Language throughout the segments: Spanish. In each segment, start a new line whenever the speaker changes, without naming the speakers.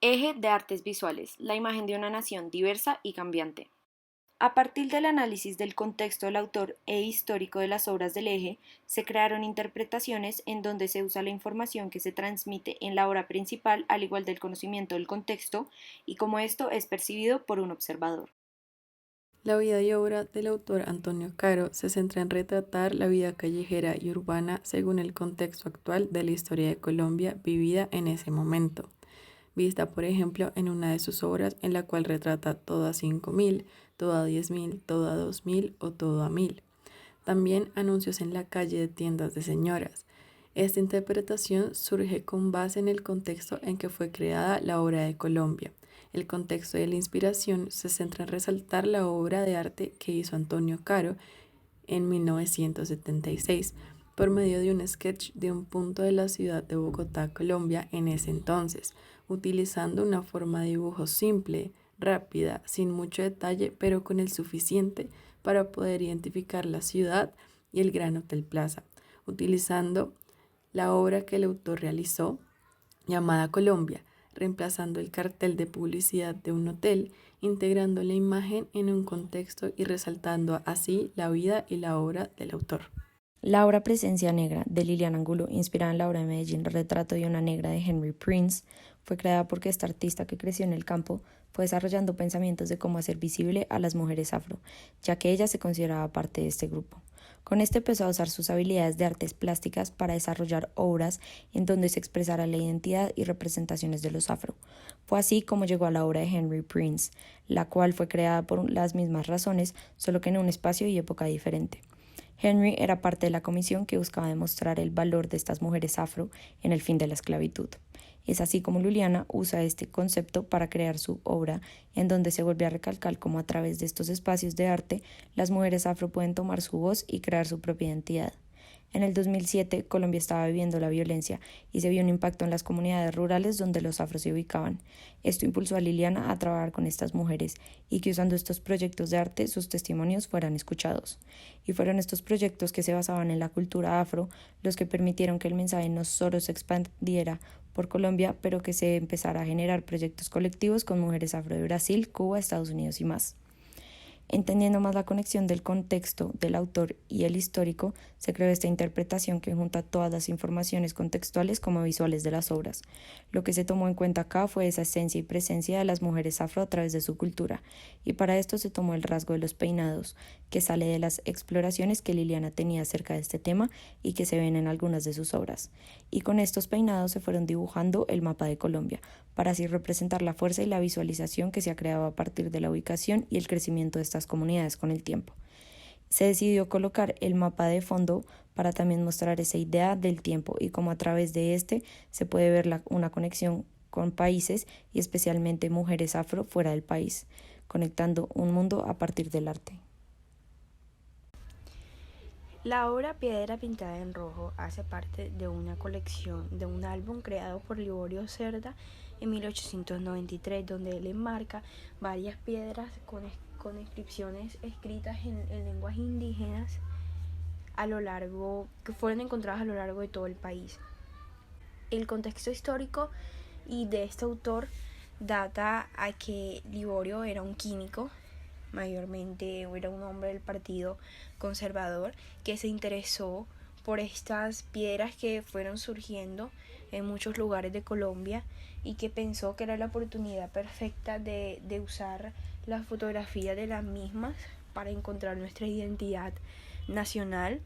Eje de artes visuales, la imagen de una nación diversa y cambiante. A partir del análisis del contexto del autor e histórico de las obras del eje, se crearon interpretaciones en donde se usa la información que se transmite en la obra principal al igual del conocimiento del contexto y cómo esto es percibido por un observador.
La vida y obra del autor Antonio Caro se centra en retratar la vida callejera y urbana según el contexto actual de la historia de Colombia vivida en ese momento, vista por ejemplo en una de sus obras en la cual retrata todo a 5.000, todo a 10.000, todo a 2.000 o todo a 1.000. También anuncios en la calle de tiendas de señoras. Esta interpretación surge con base en el contexto en que fue creada la obra de Colombia. El contexto de la inspiración se centra en resaltar la obra de arte que hizo Antonio Caro en 1976 por medio de un sketch de un punto de la ciudad de Bogotá, Colombia, en ese entonces, utilizando una forma de dibujo simple, rápida, sin mucho detalle, pero con el suficiente para poder identificar la ciudad y el Gran Hotel Plaza, utilizando la obra que el autor realizó, llamada Colombia, reemplazando el cartel de publicidad de un hotel, integrando la imagen en un contexto y resaltando así la vida y la obra del autor.
La obra Presencia Negra de Liliana Angulo, inspirada en la obra de Medellín Retrato de una negra de Henry Prince, fue creada porque esta artista que creció en el campo fue desarrollando pensamientos de cómo hacer visible a las mujeres afro, ya que ella se consideraba parte de este grupo. Con esto empezó a usar sus habilidades de artes plásticas para desarrollar obras en donde se expresara la identidad y representaciones de los afro. Fue así como llegó a la obra de Henry Prince, la cual fue creada por las mismas razones, solo que en un espacio y época diferente. Henry era parte de la comisión que buscaba demostrar el valor de estas mujeres afro en el fin de la esclavitud. Es así como Liliana usa este concepto para crear su obra, en donde se vuelve a recalcar cómo a través de estos espacios de arte las mujeres afro pueden tomar su voz y crear su propia identidad. En el 2007, Colombia estaba viviendo la violencia y se vio un impacto en las comunidades rurales donde los afros se ubicaban. Esto impulsó a Liliana a trabajar con estas mujeres y que usando estos proyectos de arte sus testimonios fueran escuchados. Y fueron estos proyectos que se basaban en la cultura afro los que permitieron que el mensaje no solo se expandiera por Colombia, pero que se empezara a generar proyectos colectivos con mujeres afro de Brasil, Cuba, Estados Unidos y más. Entendiendo más la conexión del contexto del autor y el histórico, se creó esta interpretación que junta todas las informaciones contextuales como visuales de las obras. Lo que se tomó en cuenta acá fue esa esencia y presencia de las mujeres afro a través de su cultura, y para esto se tomó el rasgo de los peinados, que sale de las exploraciones que Liliana tenía acerca de este tema y que se ven en algunas de sus obras. Y con estos peinados se fueron dibujando el mapa de Colombia, para así representar la fuerza y la visualización que se ha creado a partir de la ubicación y el crecimiento de estas comunidades con el tiempo. Se decidió colocar el mapa de fondo para también mostrar esa idea del tiempo y cómo a través de este se puede ver una conexión con países y especialmente mujeres afro fuera del país, conectando un mundo a partir del arte.
La obra Piedra pintada en rojo hace parte de una colección de un álbum creado por Liborio Cerda en 1893, donde él enmarca varias piedras con inscripciones escritas en lenguas indígenas que fueron encontradas a lo largo de todo el país. El contexto histórico y de este autor data a que Liborio era un químico, mayormente era un hombre del partido conservador que se interesó por estas piedras que fueron surgiendo en muchos lugares de Colombia y que pensó que era la oportunidad perfecta de usar las fotografías de las mismas para encontrar nuestra identidad nacional,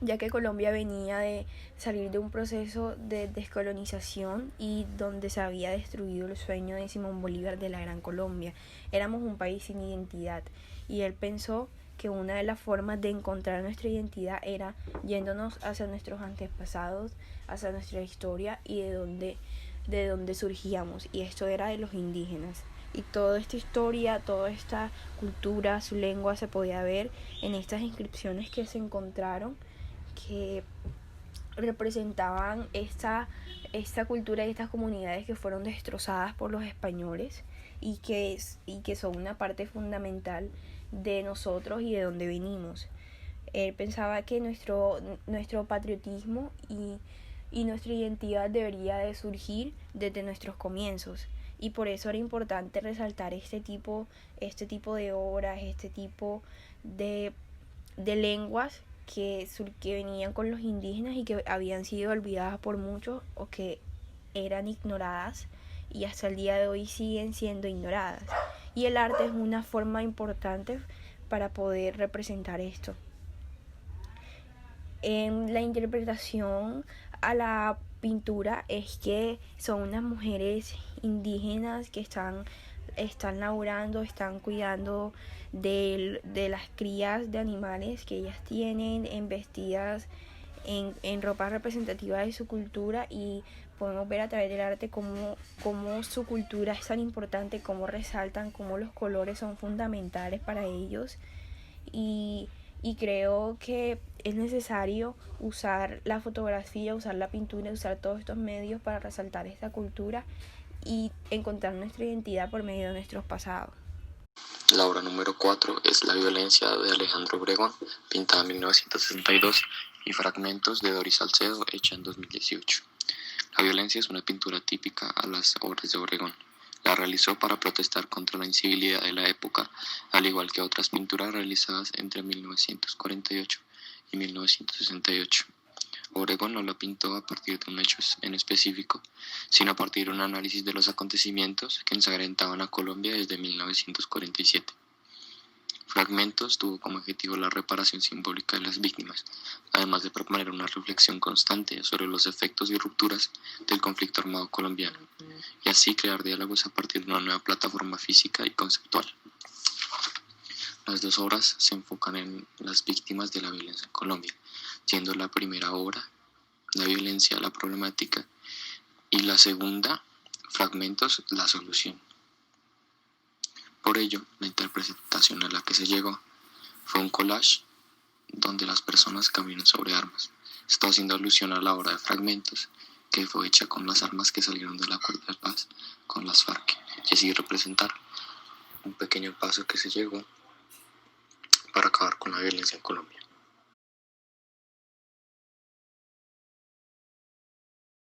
ya que Colombia venía de salir de un proceso de descolonización y donde se había destruido el sueño de Simón Bolívar de la Gran Colombia. Éramos un país sin identidad y él pensó que una de las formas de encontrar nuestra identidad era yéndonos hacia nuestros antepasados, hacia nuestra historia y de dónde surgíamos, y esto era de los indígenas. Y toda esta historia, toda esta cultura, su lengua se podía ver en estas inscripciones que se encontraron, que representaban esta cultura y estas comunidades que fueron destrozadas por los españoles y que son una parte fundamental de nosotros y de donde venimos. Él pensaba que nuestro patriotismo y nuestra identidad debería de surgir desde nuestros comienzos. Y por eso era importante resaltar este tipo de obras, este tipo de lenguas que venían con los indígenas y que habían sido olvidadas por muchos o que eran ignoradas y hasta el día de hoy siguen siendo ignoradas. Y el arte es una forma importante para poder representar esto. En la interpretación a la pintura es que son unas mujeres indígenas que están laborando, están cuidando de las crías de animales que ellas tienen, vestidas en ropa representativa de su cultura, y podemos ver a través del arte cómo su cultura es tan importante, cómo resaltan, cómo los colores son fundamentales para ellos. Y creo que es necesario usar la fotografía, usar la pintura, usar todos estos medios para resaltar esta cultura y encontrar nuestra identidad por medio de nuestros pasados.
La obra número 4 es La violencia de Alejandro Obregón, pintada en 1962, y Fragmentos de Doris Salcedo, hecha en 2018. La violencia es una pintura típica a las obras de Obregón. La realizó para protestar contra la incivilidad de la época, al igual que otras pinturas realizadas entre 1948 y 1968. Obregón no la pintó a partir de un hecho en específico, sino a partir de un análisis de los acontecimientos que ensangrentaban a Colombia desde 1947. Fragmentos tuvo como objetivo la reparación simbólica de las víctimas, además de proponer una reflexión constante sobre los efectos y rupturas del conflicto armado colombiano, y así crear diálogos a partir de una nueva plataforma física y conceptual. Las dos obras se enfocan en las víctimas de la violencia en Colombia, siendo la primera obra, La violencia, la problemática, y la segunda, Fragmentos, la solución. Por ello, la interpretación a la que se llegó fue un collage donde las personas caminan sobre armas. Esto haciendo alusión a la obra de Fragmentos, que fue hecha con las armas que salieron del acuerdo de paz con las FARC, y así representar un pequeño paso que se llegó para acabar con la violencia en Colombia.